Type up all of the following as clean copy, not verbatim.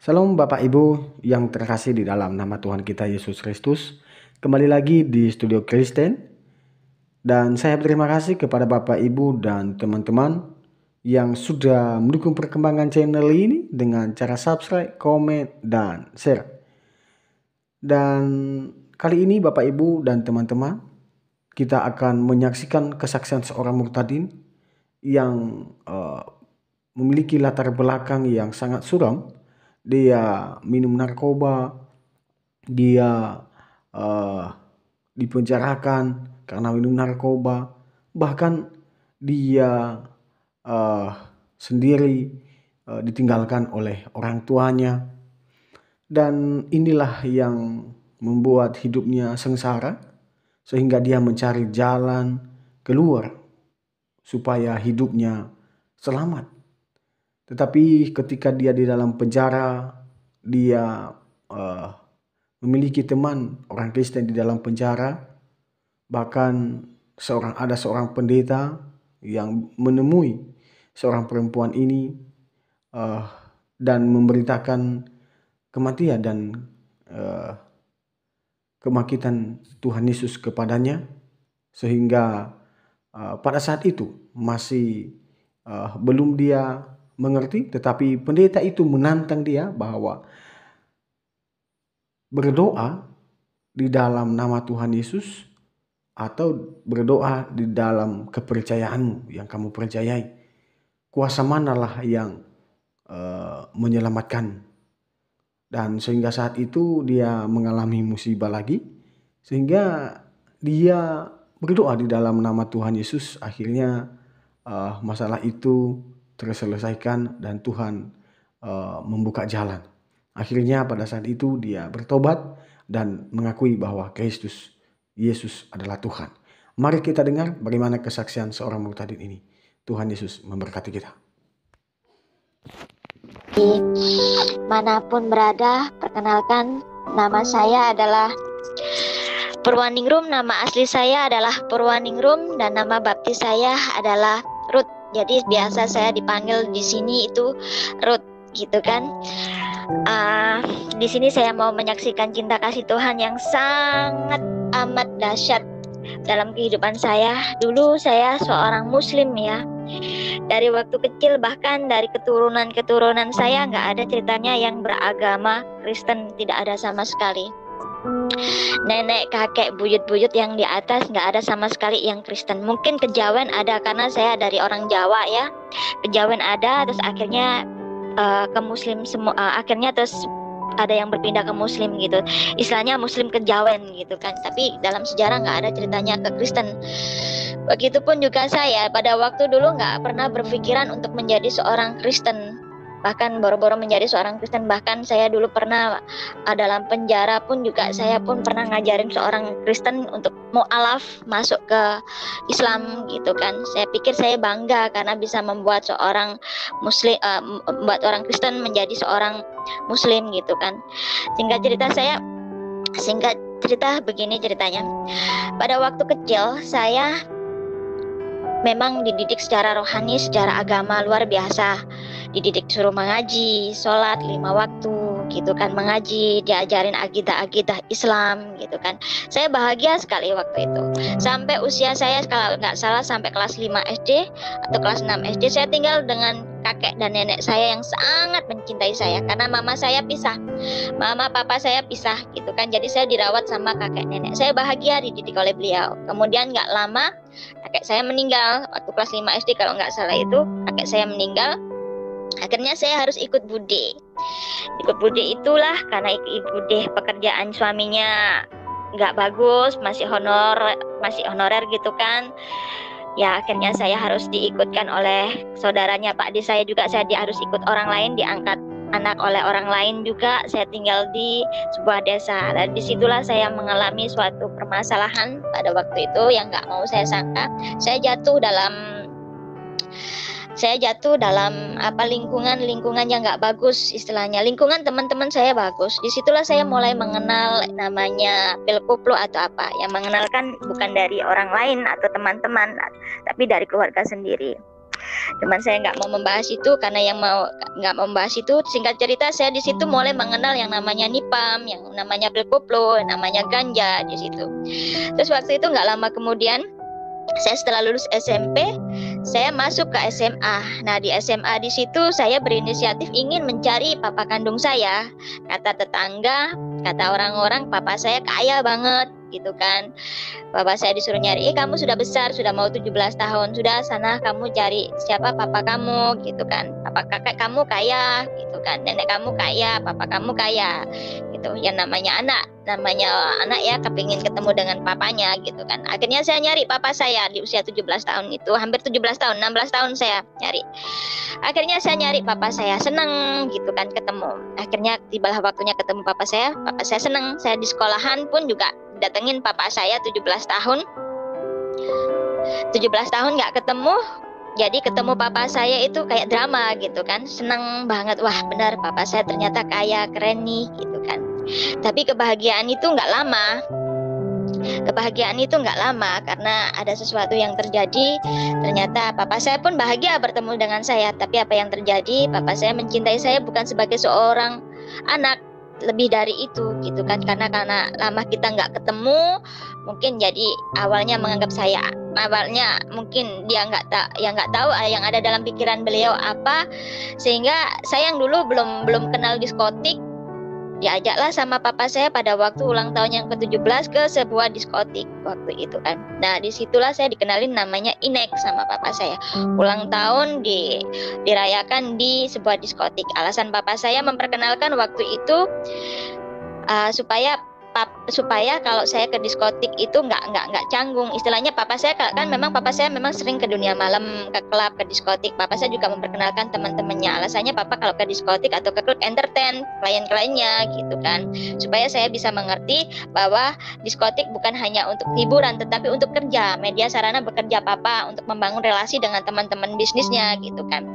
Salam Bapak Ibu yang terkasih di dalam nama Tuhan kita Yesus Kristus. Kembali lagi di Studio Kristen. Dan saya berterima kasih kepada Bapak Ibu dan teman-teman yang sudah mendukung perkembangan channel ini dengan cara subscribe, komen, dan share. Dan kali ini Bapak Ibu dan teman-teman, kita akan menyaksikan kesaksian seorang murtadin yang memiliki latar belakang yang sangat suram. Dia minum narkoba, dia dipenjarakan karena minum narkoba, bahkan dia sendiri ditinggalkan oleh orang tuanya. Dan inilah yang membuat hidupnya sengsara, sehingga dia mencari jalan keluar supaya hidupnya selamat. Tetapi ketika dia di dalam penjara, dia memiliki teman orang Kristen di dalam penjara. Bahkan ada seorang pendeta yang menemui seorang perempuan ini dan memberitakan kematian dan kebangkitan Tuhan Yesus kepadanya. Sehingga pada saat itu masih belum dia mengerti, tetapi pendeta itu menantang dia bahwa berdoa di dalam nama Tuhan Yesus atau berdoa di dalam kepercayaanmu yang kamu percayai, kuasa manalah yang menyelamatkan. Dan sehingga saat itu dia mengalami musibah lagi, sehingga dia berdoa di dalam nama Tuhan Yesus. Akhirnya masalah itu terselesaikan dan Tuhan membuka jalan. Akhirnya pada saat itu dia bertobat dan mengakui bahwa Kristus Yesus adalah Tuhan. Mari kita dengar bagaimana kesaksian seorang murtadin ini. Tuhan Yesus memberkati kita. Manapun berada, perkenalkan, nama saya adalah Purwaningrum. Nama asli saya adalah Purwaningrum dan nama baptis saya adalah Ruth. Jadi biasa saya dipanggil di sini itu Ruth, gitu kan. Di sini saya mau menyaksikan cinta kasih Tuhan yang sangat amat dahsyat dalam kehidupan saya. Dulu saya seorang Muslim ya. Dari waktu kecil, bahkan dari keturunan saya nggak ada ceritanya yang beragama Kristen, tidak ada sama sekali. Nenek, kakek, buyut-buyut yang di atas nggak ada sama sekali yang Kristen. Mungkin kejawen ada karena saya dari orang Jawa ya. Kejawen ada, terus akhirnya ke Muslim semua. Akhirnya terus ada yang berpindah ke Muslim gitu. Istilahnya Muslim kejawen gitu kan. Tapi dalam sejarah nggak ada ceritanya ke Kristen. Begitupun juga saya pada waktu dulu nggak pernah berpikiran untuk menjadi seorang Kristen. Bahkan boro-boro menjadi seorang Kristen, bahkan saya dulu pernah dalam penjara pun juga saya pun pernah ngajarin seorang Kristen untuk mu'alaf masuk ke Islam gitu kan. Saya pikir saya bangga karena bisa membuat seorang Muslim, membuat orang Kristen menjadi seorang Muslim gitu kan. Singkat cerita begini ceritanya. Pada waktu kecil saya memang dididik secara rohani, secara agama luar biasa. Dididik suruh mengaji, sholat 5 waktu gitu kan, mengaji, diajarin akidah Islam gitu kan. Saya bahagia sekali waktu itu. Sampai usia saya kalau nggak salah sampai kelas 5 SD atau kelas 6 SD saya tinggal dengan kakek dan nenek saya yang sangat mencintai saya karena mama saya pisah. Mama papa saya pisah gitu kan. Jadi saya dirawat sama kakek nenek. Saya bahagia dididik oleh beliau. Kemudian nggak lama kakek saya meninggal waktu kelas 5 SD kalau nggak salah itu kakek saya meninggal. Akhirnya saya harus ikut bude. Ikut bude itulah karena bude pekerjaan suaminya nggak bagus, masih honorer gitu kan. Ya akhirnya saya harus diikutkan oleh saudaranya Pak Di. Saya juga harus ikut orang lain, diangkat anak oleh orang lain juga. Saya tinggal di sebuah desa dan disitulah saya mengalami suatu permasalahan pada waktu itu yang nggak mau saya sangka. Saya jatuh dalam lingkungan yang nggak bagus istilahnya. Lingkungan teman-teman saya bagus. Disitulah saya mulai mengenal namanya pil koplo atau apa. Yang mengenalkan bukan dari orang lain atau teman-teman, tapi dari keluarga sendiri. Cuman saya nggak mau membahas itu karena yang nggak mau membahas itu. Singkat cerita, saya di situ mulai mengenal yang namanya nipam, yang namanya pil koplo, yang namanya ganja di situ. Terus waktu itu nggak lama kemudian, saya setelah lulus SMP, saya masuk ke SMA. Nah, di SMA di situ saya berinisiatif ingin mencari papa kandung saya. Kata tetangga, kata orang-orang, papa saya kaya banget gitu kan. Papa saya disuruh nyari, kamu sudah besar, sudah mau 17 tahun, sudah sana kamu cari siapa papa kamu gitu kan. Papa kakek kamu kaya gitu kan, nenek kamu kaya, papa kamu kaya gitu. Yang namanya anak ya, kepingin ketemu dengan papanya gitu kan. Akhirnya saya nyari papa saya di usia 17 tahun itu, hampir 17 tahun, 16 tahun saya nyari. Akhirnya saya nyari papa saya, seneng gitu kan ketemu. Akhirnya tibalah waktunya ketemu papa saya seneng. Saya di sekolahan pun juga datengin papa saya 17 tahun nggak ketemu. Jadi ketemu papa saya itu kayak drama gitu kan, seneng banget, wah benar papa saya ternyata kaya, keren nih gitu kan. Tapi kebahagiaan itu nggak lama karena ada sesuatu yang terjadi. Ternyata papa saya pun bahagia bertemu dengan saya, tapi apa yang terjadi, papa saya mencintai saya bukan sebagai seorang anak, lebih dari itu gitu kan. Karena lama kita nggak ketemu, mungkin jadi awalnya mungkin dia nggak tahu yang ada dalam pikiran beliau apa, sehingga saya yang dulu belum kenal diskotik, diajaklah sama papa saya pada waktu ulang tahun yang ke-17 ke sebuah diskotik waktu itu kan. Nah, disitulah saya dikenalin namanya Inek sama papa saya. Ulang tahun dirayakan di sebuah diskotik. Alasan papa saya memperkenalkan waktu itu supaya kalau saya ke diskotik itu nggak canggung. Istilahnya papa saya memang sering ke dunia malam, ke klub, ke diskotik. Papa saya juga memperkenalkan teman-temannya. Alasannya papa kalau ke diskotik atau ke klub entertain klien-kliennya gitu kan. Supaya saya bisa mengerti bahwa diskotik bukan hanya untuk hiburan tetapi untuk kerja, media sarana bekerja papa untuk membangun relasi dengan teman-teman bisnisnya gitu kan.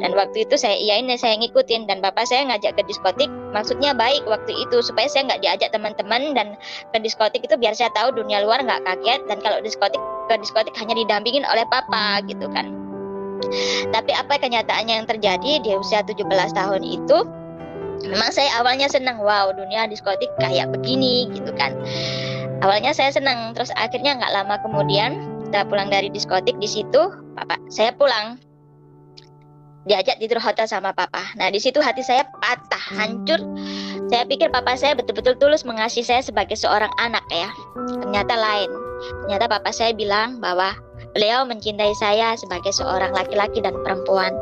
Dan waktu itu saya ngikutin, dan papa saya ngajak ke diskotik maksudnya baik waktu itu, supaya saya nggak diajak teman-teman dan ke diskotik itu biar saya tahu dunia luar nggak kaget, dan kalau ke diskotik hanya didampingin oleh papa gitu kan. Tapi apa kenyataannya yang terjadi di usia 17 tahun itu, memang saya awalnya senang, wow dunia diskotik kayak begini gitu kan. Awalnya saya senang, terus akhirnya nggak lama kemudian kita pulang dari diskotik, di situ papa saya pulang diajak tidur hotel sama papa. Nah, di situ hati saya patah, hancur. Saya pikir papa saya betul-betul tulus mengasihi saya sebagai seorang anak ya. Ternyata lain. Ternyata papa saya bilang bahwa beliau mencintai saya sebagai seorang laki-laki dan perempuan.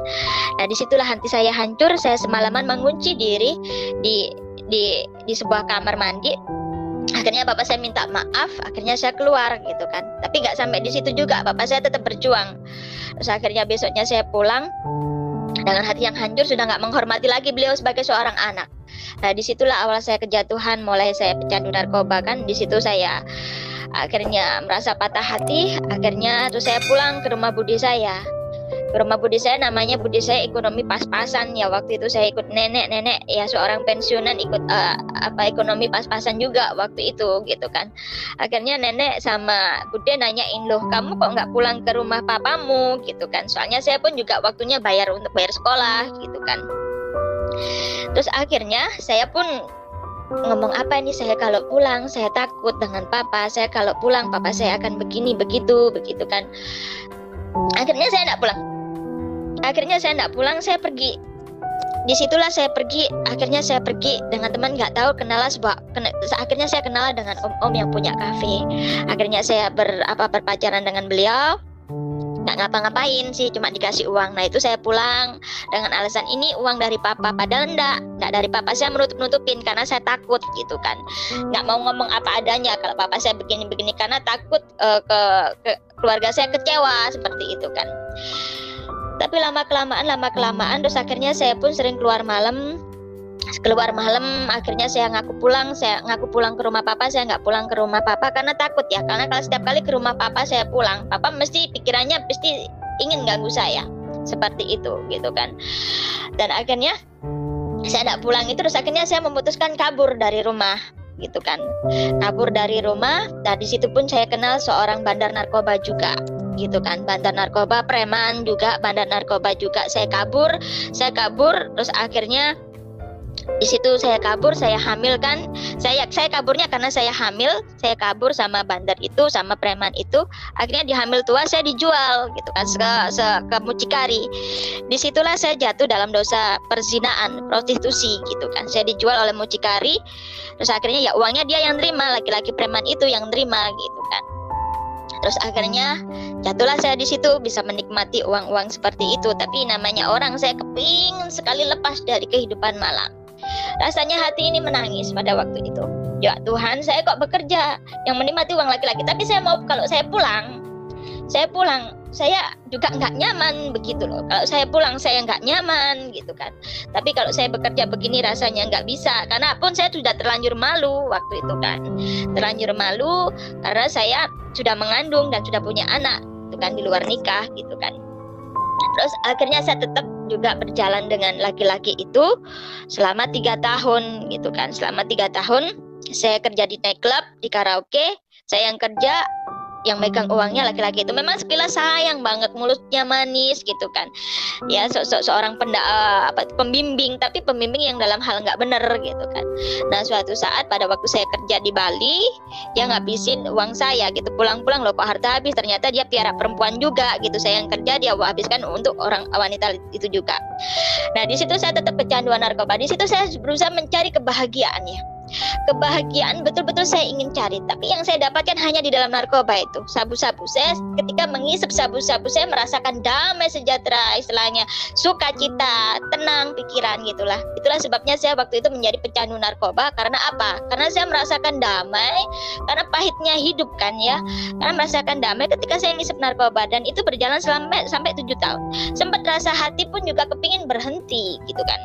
Nah, disitulah hati saya hancur. Saya semalaman mengunci diri di sebuah kamar mandi. Akhirnya papa saya minta maaf, akhirnya saya keluar gitu kan. Tapi nggak sampai di situ juga, papa saya tetap berjuang. Terus akhirnya besoknya saya pulang dengan hati yang hancur, sudah nggak menghormati lagi beliau sebagai seorang anak. Nah, disitulah awal saya kejatuhan, mulai saya pecandu narkoba kan. Di situ saya akhirnya merasa patah hati. Akhirnya terus saya pulang ke rumah budi saya. Ke rumah budi saya, namanya budi saya ekonomi pas-pasan ya. Waktu itu saya ikut nenek ya, seorang pensiunan, ikut ekonomi pas-pasan juga waktu itu gitu kan. Akhirnya nenek sama bude nanyain, loh kamu kok nggak pulang ke rumah papamu gitu kan. Soalnya saya pun juga waktunya bayar sekolah gitu kan. Terus akhirnya saya pun ngomong, apa ini, saya kalau pulang saya takut dengan papa, saya kalau pulang papa saya akan begini begitu kan. Akhirnya saya nggak pulang, saya pergi. Disitulah saya pergi. Akhirnya saya pergi dengan teman, nggak tahu akhirnya saya kenal dengan om yang punya kafe. Akhirnya saya berpacaran dengan beliau. Nggak ngapa-ngapain sih, cuma dikasih uang. Nah, itu saya pulang dengan alasan ini uang dari papa, padahal enggak dari papa. Saya menutup-nutupin karena saya takut gitu kan, nggak mau ngomong apa adanya kalau papa saya begini karena takut ke keluarga saya kecewa seperti itu kan. Tapi lama kelamaan terus akhirnya saya pun sering keluar malam. Akhirnya saya ngaku pulang ke rumah papa. Saya nggak pulang ke rumah papa karena takut ya, karena kalau setiap kali ke rumah papa saya pulang, papa mesti pikirannya pasti ingin ganggu saya seperti itu gitu kan. Dan akhirnya saya nggak pulang itu, terus akhirnya saya memutuskan kabur dari rumah gitu kan. Dan di situ pun saya kenal seorang bandar narkoba juga. gitu kan, bandar narkoba, preman juga, bandar narkoba juga. Saya kabur, terus akhirnya di situ saya kabur, saya hamil kan. Saya kaburnya karena saya hamil, saya kabur sama bandar itu, sama preman itu. Akhirnya di hamil tua saya dijual gitu kan ke mucikari. Disitulah saya jatuh dalam dosa perzinaan, prostitusi gitu kan. Saya dijual oleh mucikari. Terus akhirnya ya uangnya dia yang terima, laki-laki preman itu yang terima gitu kan. Terus akhirnya jatuhlah saya di situ, bisa menikmati uang-uang seperti itu. Tapi namanya orang, saya kepingin sekali lepas dari kehidupan malam. Rasanya hati ini menangis pada waktu itu. Ya Tuhan, saya kok bekerja yang menikmati uang laki-laki, tapi saya mau, kalau saya pulang, saya juga nggak nyaman begitu loh. Kalau saya pulang saya nggak nyaman gitu kan. Tapi kalau saya bekerja begini rasanya nggak bisa, karena pun saya sudah terlanjur malu waktu itu kan. Terlanjur malu karena saya sudah mengandung dan sudah punya anak itu kan, di luar nikah gitu kan. Terus akhirnya saya tetap juga berjalan dengan laki-laki itu selama 3 tahun gitu kan. Selama 3 tahun saya kerja di nightclub, di karaoke. Saya yang kerja, yang megang uangnya laki-laki itu. Memang sekilas sayang banget, mulutnya manis gitu kan. Ya seorang pembimbing, tapi pembimbing yang dalam hal nggak benar gitu kan. Nah suatu saat pada waktu saya kerja di Bali, dia ngabisin uang saya gitu. Pulang-pulang loh kok harta habis, ternyata dia piara perempuan juga gitu. Saya yang kerja, dia habiskan untuk orang wanita itu juga. Nah di situ saya tetap kecanduan narkoba. Di situ saya berusaha mencari kebahagiaan ya. Kebahagiaan betul-betul saya ingin cari, tapi yang saya dapatkan hanya di dalam narkoba itu, sabu-sabu. Saya ketika mengisap sabu-sabu, saya merasakan damai sejahtera, istilahnya sukacita, tenang pikiran gitulah. Itulah sebabnya saya waktu itu menjadi pecandu narkoba. Karena apa? Karena saya merasakan damai, karena pahitnya hidup kan ya. Karena merasakan damai ketika saya ngisap narkoba, dan itu berjalan sampai 7 tahun. Sempat rasa hati pun juga kepingin berhenti gitu kan.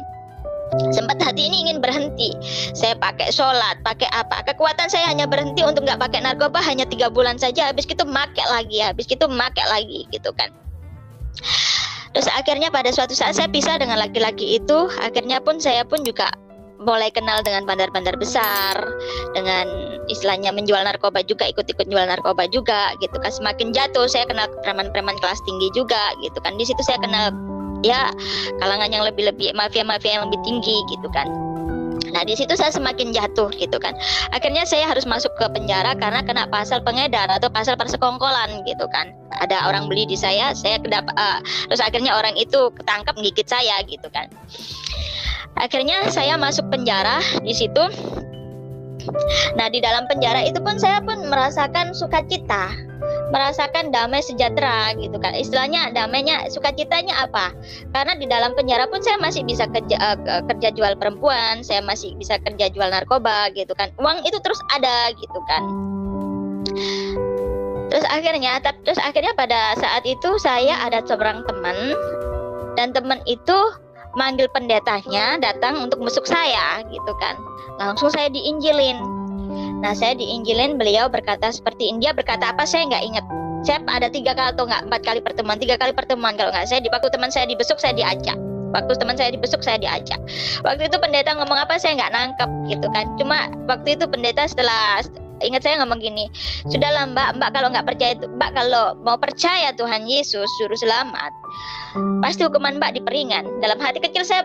Sempat hati ini ingin berhenti. Saya pakai sholat, pakai apa, kekuatan saya hanya berhenti untuk nggak pakai narkoba hanya 3 bulan saja. Habis itu pakai lagi gitu kan. Terus akhirnya pada suatu saat saya pisah dengan laki-laki itu. Akhirnya pun saya pun juga mulai kenal dengan bandar-bandar besar, dengan istilahnya menjual narkoba juga, ikut-ikut jual narkoba juga gitu kan. Semakin jatuh saya kenal preman-preman kelas tinggi juga gitu kan. Di situ saya kenal ya kalangan yang lebih mafia-mafia yang lebih tinggi gitu kan. Nah di situ saya semakin jatuh gitu kan. Akhirnya saya harus masuk ke penjara karena kena pasal pengedar atau pasal persekongkolan gitu kan. Ada orang beli di saya terus akhirnya orang itu ketangkap gigit saya gitu kan. Akhirnya saya masuk penjara di situ. Nah di dalam penjara itu pun saya pun merasakan sukacita, merasakan damai sejahtera gitu kan. Istilahnya damainya, sukacitanya apa? Karena di dalam penjara pun saya masih bisa kerja jual perempuan, saya masih bisa kerja jual narkoba gitu kan. Uang itu terus ada gitu kan. Terus akhirnya pada saat itu saya ada seorang teman, dan teman itu manggil pendetanya datang untuk mesuk saya gitu kan. Langsung saya diinjilin. Nah saya diinjilin, beliau berkata seperti ini. Dia berkata apa saya nggak ingat. Saya ada 3 kali atau nggak 4 kali pertemuan, 3 kali pertemuan kalau nggak. Waktu teman saya dibesuk saya diajak. Waktu itu pendeta ngomong apa saya nggak nangkep gitu kan. Cuma waktu itu pendeta setelah ingat saya ngomong gini, sudahlah mbak kalau nggak percaya itu, mbak kalau mau percaya Tuhan Yesus juru selamat, pasti hukuman mbak diperingan. Dalam hati kecil saya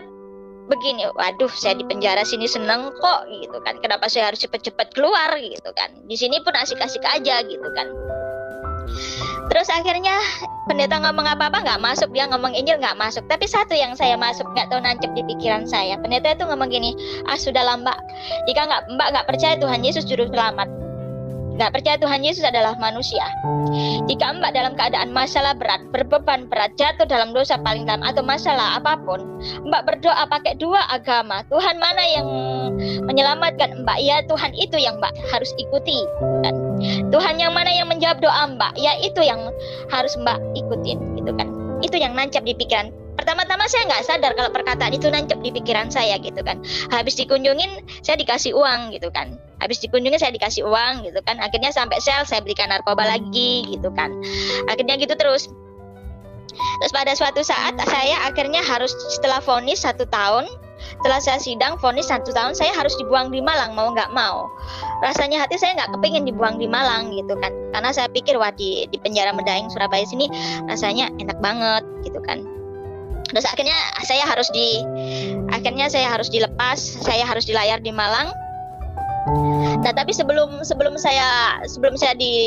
begini, waduh saya di penjara sini seneng kok gitu kan, kenapa saya harus cepet-cepet keluar gitu kan, di sini pun asik-asik aja gitu kan. Terus akhirnya pendeta ngomong apa-apa nggak masuk, dia ngomong Injil nggak masuk. Tapi satu yang saya masuk, nggak tahu nancep di pikiran saya. Pendeta itu ngomong gini, sudahlah mbak, jika mbak nggak percaya Tuhan Yesus juru selamat, nggak percaya Tuhan Yesus adalah manusia, jika mbak dalam keadaan masalah berat, berbeban berat, jatuh dalam dosa paling dalam atau masalah apapun, mbak berdoa pakai 2 agama, Tuhan mana yang menyelamatkan mbak, ya Tuhan itu yang mbak harus ikuti kan? Tuhan yang mana yang menjawab doa mbak, ya itu yang harus mbak ikutin gitu kan. Itu yang nancap di pikiran. Pertama-tama saya nggak sadar kalau perkataan itu nancap di pikiran saya gitu kan. Habis dikunjungin saya dikasih uang gitu kan. Gitu kan. Akhirnya sampai sel saya belikan narkoba lagi gitu kan. Akhirnya gitu terus. Terus pada suatu saat saya akhirnya harus setelah vonis 1 tahun, Setelah saya sidang vonis 1 tahun, saya harus dibuang di Malang mau nggak mau. Rasanya hati saya nggak kepingin dibuang di Malang gitu kan, karena saya pikir wah di penjara Medaeng Surabaya sini rasanya enak banget gitu kan. Terus akhirnya saya harus dilepas, saya harus dilayar di Malang. Nah, tapi sebelum saya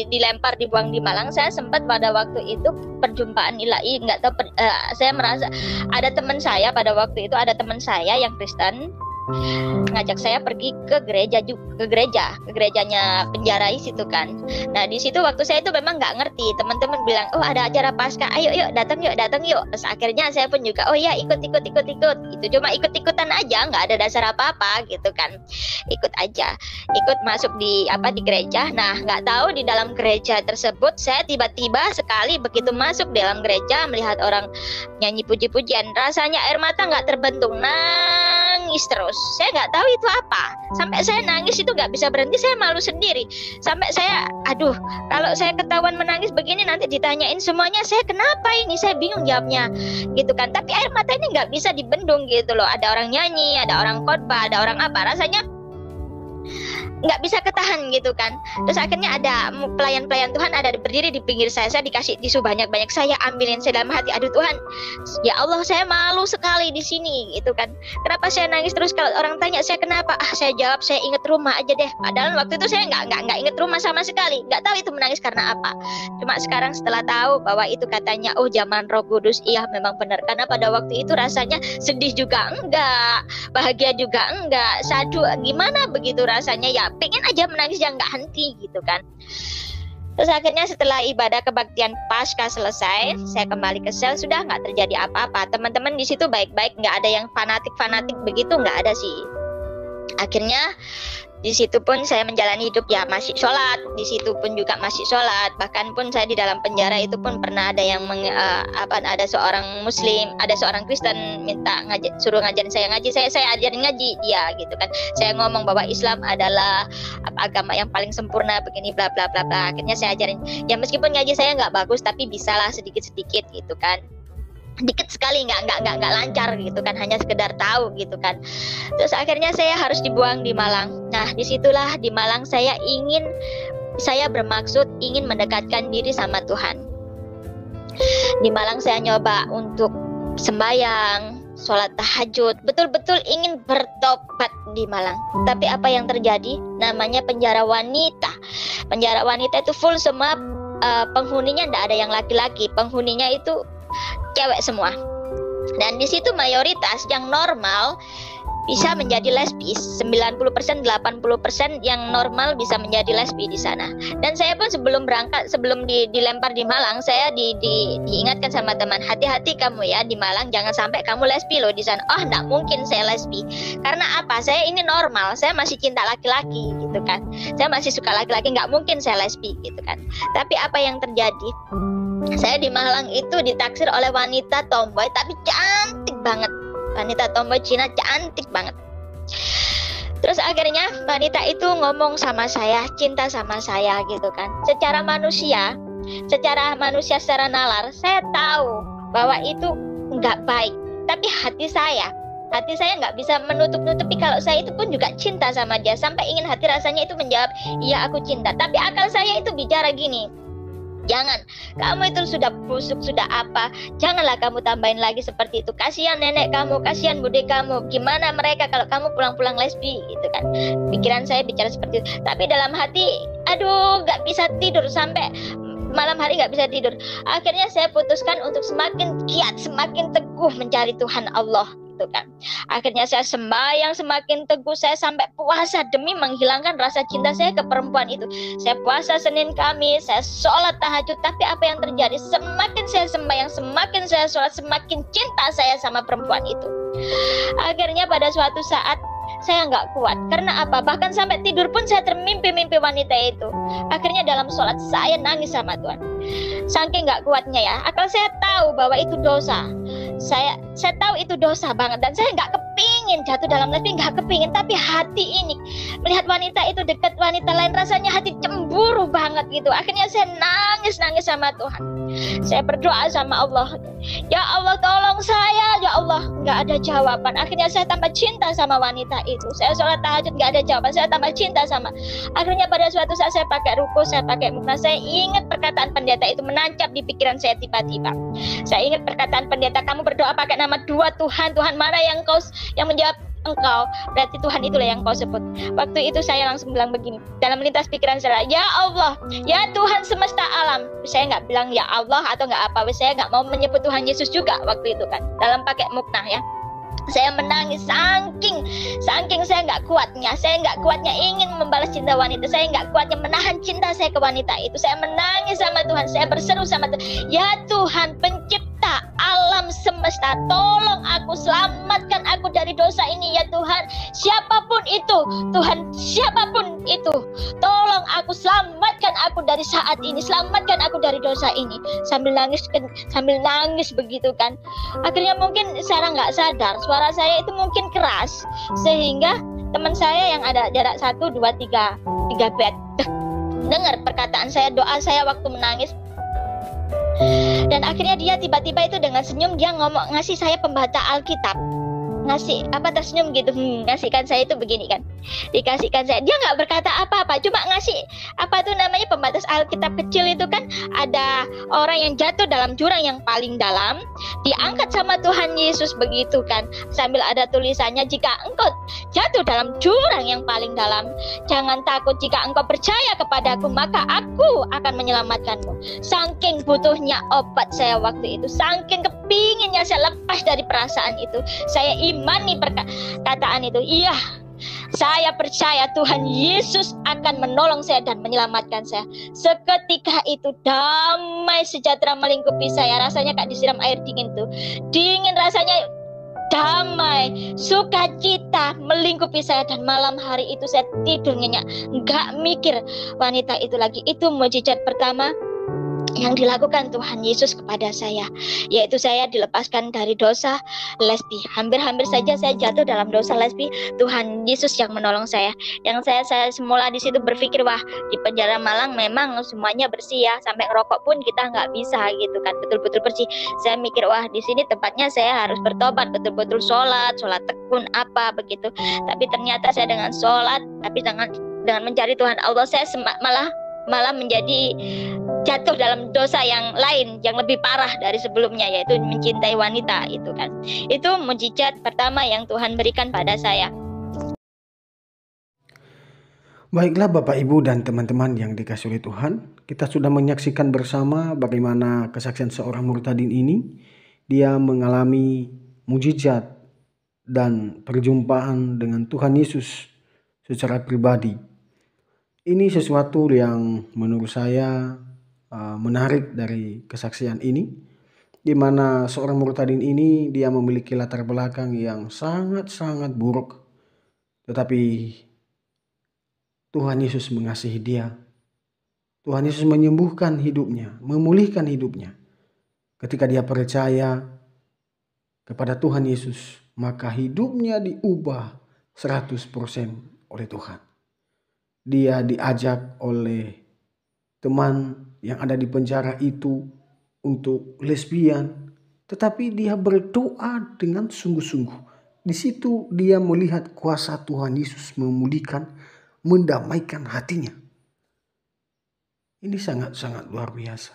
dilempar dibuang di Malang, saya sempat pada waktu itu perjumpaan ilahi, nggak tahu saya merasa ada teman saya pada waktu itu, ada teman saya yang Kristen ngajak saya pergi ke gerejanya penjara situ kan. Nah di situ waktu saya itu memang nggak ngerti, teman-teman bilang oh ada acara Paskah, ayo yuk datang yuk. Terus akhirnya saya pun juga oh ya ikut gitu, cuma ikut-ikutan aja, nggak ada dasar apa-apa gitu kan, ikut masuk di gereja. Nah nggak tahu di dalam gereja tersebut saya tiba-tiba sekali begitu masuk dalam gereja melihat orang nyanyi puji-pujian, rasanya air mata nggak terbendung, nangis terus. Saya nggak tahu itu apa, sampai saya nangis itu nggak bisa berhenti, saya malu sendiri, sampai saya kalau saya ketahuan menangis begini nanti ditanyain semuanya saya kenapa ini, saya bingung jawabnya gitu kan. Tapi air mata ini nggak bisa dibendung gitu loh, ada orang nyanyi, ada orang khotbah, ada orang apa, rasanya nggak bisa ketahan gitu kan. Terus akhirnya ada pelayan-pelayan Tuhan ada berdiri di pinggir saya dikasih tisu banyak-banyak, saya ambilin, saya dalam hati aduh Tuhan ya Allah saya malu sekali di sini gitu kan, kenapa saya nangis terus, kalau orang tanya saya kenapa, saya jawab saya inget rumah aja deh, padahal waktu itu saya nggak inget rumah sama sekali, nggak tahu itu menangis karena apa. Cuma sekarang setelah tahu bahwa itu katanya oh zaman Roh Kudus, iya memang benar, karena pada waktu itu rasanya sedih juga enggak, bahagia juga enggak, sadu gimana begitu rasanya, ya pengen aja menangis yang nggak henti gitu kan. Terus akhirnya setelah ibadah kebaktian Paskah selesai, saya kembali ke sel, sudah nggak terjadi apa-apa, teman-teman di situ baik-baik, nggak ada yang fanatik begitu, nggak ada sih. Akhirnya di situ pun saya menjalani hidup ya masih sholat, di situ pun juga masih sholat, bahkan pun saya di dalam penjara itu pun pernah ada yang ada seorang Muslim, ada seorang Kristen minta suruh ngajarin saya ngaji, saya ajarin ngaji dia gitu kan, saya ngomong bahwa Islam adalah agama yang paling sempurna begini bla bla bla bla. Akhirnya saya ajarin ya meskipun ngaji saya nggak bagus tapi bisalah sedikit gitu kan, dikit sekali, nggak lancar gitu kan, hanya sekedar tahu gitu kan. Terus akhirnya saya harus dibuang di Malang. Nah disitulah di Malang saya bermaksud ingin mendekatkan diri sama Tuhan. Di Malang saya nyoba untuk sembahyang, sholat tahajud, betul-betul ingin bertobat di Malang. Tapi apa yang terjadi? Namanya penjara wanita. Penjara wanita itu full semua, penghuninya tidak ada yang laki-laki, penghuninya itu cewek semua. Dan di situ mayoritas yang normal bisa menjadi lesbis, 90%, 80% yang normal bisa menjadi lesbi di sana. Dan saya pun sebelum berangkat, sebelum dilempar di Malang, saya diingatkan sama teman, hati-hati kamu ya di Malang, jangan sampai kamu lesbi loh di sana. Oh, enggak mungkin saya lesbi. Karena apa? Saya ini normal, saya masih cinta laki-laki gitu kan. Saya masih suka laki-laki, enggak mungkin saya lesbi gitu kan. Tapi apa yang terjadi? Saya di Malang itu ditaksir oleh wanita tomboy tapi cantik banget. Wanita tomboy Cina cantik banget. Terus akhirnya wanita itu ngomong sama saya, cinta sama saya gitu kan. Secara manusia secara nalar, saya tahu bahwa itu nggak baik. Tapi hati saya nggak bisa menutup-nutupi kalau saya itu pun juga cinta sama dia. Sampai ingin hati rasanya itu menjawab, iya aku cinta. Tapi akal saya itu bicara gini, jangan, kamu itu sudah busuk, sudah apa, janganlah kamu tambahin lagi seperti itu, kasihan nenek kamu, kasihan bude kamu, gimana mereka kalau kamu pulang-pulang lesbi gitu kan. Pikiran saya bicara seperti itu, tapi dalam hati aduh gak bisa tidur, sampai malam hari gak bisa tidur. Akhirnya saya putuskan untuk semakin giat, semakin teguh mencari Tuhan Allah gitu kan. Akhirnya saya sembahyang semakin teguh, saya sampai puasa demi menghilangkan rasa cinta saya ke perempuan itu. Saya puasa Senin Kamis, saya sholat tahajud. Tapi apa yang terjadi? Semakin saya sembahyang, semakin saya sholat, semakin cinta saya sama perempuan itu. Akhirnya pada suatu saat saya nggak kuat. Karena apa? Bahkan sampai tidur pun saya termimpi-mimpi wanita itu. Akhirnya dalam sholat saya nangis sama Tuhan. Saking nggak kuatnya ya. Akal saya tahu bahwa itu dosa. Saya tahu itu dosa banget, dan saya nggak kepingin kepingin jatuh dalam lesbi, nggak kepingin, tapi hati ini melihat wanita itu dekat wanita lain, rasanya hati cemburu banget gitu. Akhirnya saya nangis sama Tuhan. Saya berdoa sama Allah, ya Allah tolong saya, ya Allah. Nggak ada jawaban. Akhirnya saya tambah cinta sama wanita itu. Saya sholat tahajud nggak ada jawaban, saya tambah cinta sama. Akhirnya pada suatu saat saya pakai ruku, saya pakai mukna, saya ingat perkataan pendeta itu menancap di pikiran saya tiba-tiba. Saya ingat perkataan pendeta, kamu berdoa pakai nama dua Tuhan, Tuhan mana yang menjawab engkau, berarti Tuhan itulah yang kau sebut. Waktu itu saya langsung bilang begini, dalam melintas pikiran saya, ya Allah, ya Tuhan semesta alam. Saya nggak bilang ya Allah atau nggak apa, saya nggak mau menyebut Tuhan Yesus juga waktu itu kan, dalam pakai mukna ya. Saya menangis saking saya nggak kuatnya ingin membalas cinta wanita, saya nggak kuatnya menahan cinta saya ke wanita itu. Saya menangis sama Tuhan, saya berseru sama Tuhan, ya Tuhan pencipta alam semesta, tolong aku, selamatkan aku dari dosa ini ya Tuhan. Siapapun itu Tuhan, siapapun itu, tolong aku, selamatkan aku dari saat ini, selamatkan aku dari dosa ini. Sambil nangis begitu kan. Akhirnya mungkin saya nggak sadar suara saya itu mungkin keras, sehingga teman saya yang ada jarak 1, 2, 3 bed dengar perkataan saya, doa saya waktu menangis. Dan akhirnya dia tiba-tiba itu dengan senyum dia ngasih saya pembaca Alkitab, tersenyum gitu, ngasihkan saya itu begini kan, dikasihkan saya, dia nggak berkata apa-apa, cuma ngasih pembatas Alkitab kecil itu kan, ada orang yang jatuh dalam jurang yang paling dalam, diangkat sama Tuhan Yesus begitu kan, sambil ada tulisannya, jika engkau jatuh dalam jurang yang paling dalam, jangan takut, jika engkau percaya kepadaku, maka aku akan menyelamatkanmu. Saking butuhnya obat saya waktu itu, saking kepinginnya saya lepas dari perasaan itu, saya imani perkataan itu. Iya, saya percaya Tuhan Yesus akan menolong saya dan menyelamatkan saya. Seketika itu damai sejahtera melingkupi saya. Rasanya kayak disiram air dingin tuh. Dingin rasanya, damai, sukacita melingkupi saya. Dan malam hari itu saya tidur nyenyak, gak mikir wanita itu lagi. Itu mukjizat pertama yang dilakukan Tuhan Yesus kepada saya, yaitu saya dilepaskan dari dosa lesbi. Hampir-hampir saja saya jatuh dalam dosa lesbi, Tuhan Yesus yang menolong saya. Yang saya semula di situ berpikir, wah di penjara Malang memang semuanya bersih ya, sampai ngerokok pun kita nggak bisa gitu kan, betul-betul bersih. Saya mikir, wah di sini tempatnya saya harus bertobat, betul-betul sholat tekun apa begitu. Tapi ternyata saya dengan sholat, tapi dengan mencari Tuhan Allah, saya malah menjadi jatuh dalam dosa yang lain, yang lebih parah dari sebelumnya, yaitu mencintai wanita itu kan. Itu mukjizat pertama yang Tuhan berikan pada saya. Baiklah Bapak Ibu dan teman-teman yang dikasihi oleh Tuhan, kita sudah menyaksikan bersama bagaimana kesaksian seorang murtadin ini. Dia mengalami mukjizat dan perjumpaan dengan Tuhan Yesus secara pribadi. Ini sesuatu yang menurut saya menarik dari kesaksian ini, di mana seorang murtadin ini dia memiliki latar belakang yang sangat-sangat buruk, tetapi Tuhan Yesus mengasihi dia. Tuhan Yesus menyembuhkan hidupnya, memulihkan hidupnya. Ketika dia percaya kepada Tuhan Yesus, maka hidupnya diubah 100% oleh Tuhan. Dia diajak oleh teman yang ada di penjara itu untuk lesbian, tetapi dia berdoa dengan sungguh-sungguh. Di situ dia melihat kuasa Tuhan Yesus memulihkan, mendamaikan hatinya. Ini sangat-sangat luar biasa.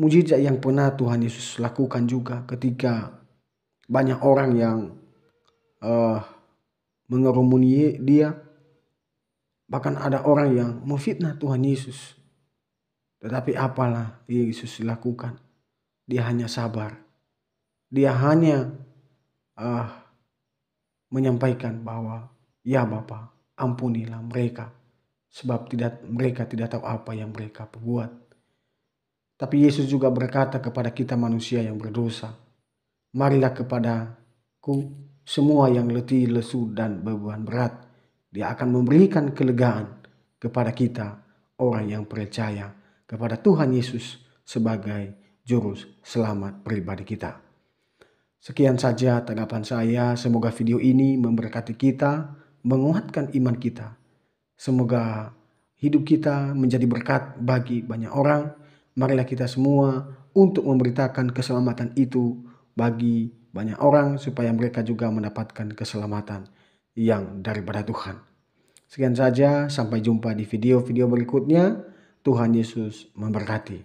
Mukjizat yang pernah Tuhan Yesus lakukan juga ketika banyak orang yang mengerumuni dia. Bahkan ada orang yang memfitnah Tuhan Yesus. Tetapi apalah Yesus lakukan? Dia hanya sabar. Dia hanya menyampaikan bahwa, ya Bapa, ampunilah mereka, sebab mereka tidak tahu apa yang mereka perbuat. Tapi Yesus juga berkata kepada kita manusia yang berdosa, marilah kepadaku semua yang letih, lesu, dan beban berat. Dia akan memberikan kelegaan kepada kita, orang yang percaya kepada Tuhan Yesus sebagai juru selamat pribadi kita. Sekian saja tanggapan saya. Semoga video ini memberkati kita, menguatkan iman kita. Semoga hidup kita menjadi berkat bagi banyak orang. Marilah kita semua untuk memberitakan keselamatan itu bagi banyak orang supaya mereka juga mendapatkan keselamatan yang daripada Tuhan. Sekian saja, sampai jumpa di video-video berikutnya. Tuhan Yesus memberkati.